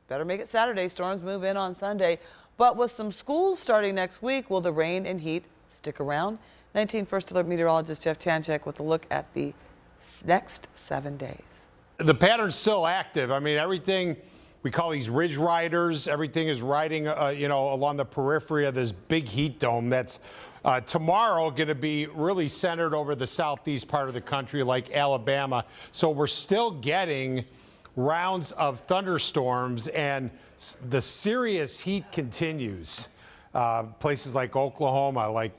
better make it Saturday. Storms move in on Sunday. But with some schools starting next week, will the rain and heat stick around? 19 First Alert meteorologist Jeff Tanchek with a look at the next 7 days. The pattern's still active. I mean, everything we call these ridge riders, everything is riding, along the periphery of this big heat dome that's tomorrow going to be really centered over the southeast part of the country like Alabama. So we're still getting rounds of thunderstorms and the serious heat continues. Places like Oklahoma, like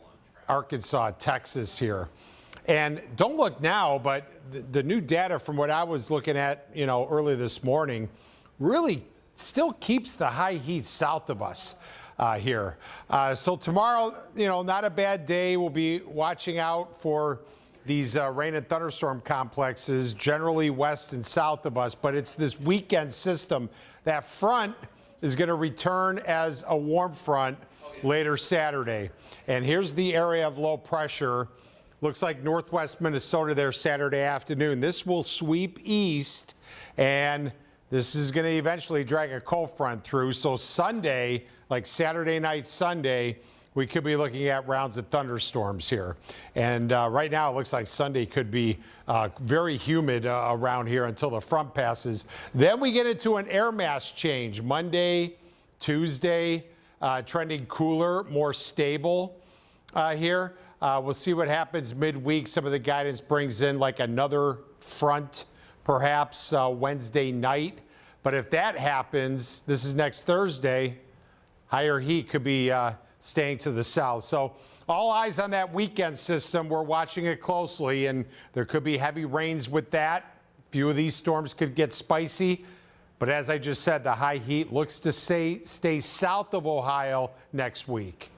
Arkansas, Texas here. And don't look now, but the new data from what I was looking at, early this morning really still keeps the high heat south of us here. So tomorrow, not a bad day. We'll be watching out for these rain and thunderstorm complexes generally west and south of us, but it's this weekend system. That front is going to return as a warm front later Saturday. And here's the area of low pressure. Looks like northwest Minnesota there Saturday afternoon. This will sweep east, and this is going to eventually drag a cold front through. So Sunday, like Saturday night, Sunday, we could be looking at rounds of thunderstorms here. And right now it looks like Sunday could be very humid around here until the front passes. Then we get into an air mass change. Monday, Tuesday, trending cooler, more stable here. We'll see what happens midweek. Some of the guidance brings in like another front, perhaps Wednesday night. But if that happens, this is next Thursday, higher heat could be staying to the south. So all eyes on that weekend system. We're watching it closely, and there could be heavy rains with that. A few of these storms could get spicy. But as I just said, the high heat looks to stay south of Ohio next week.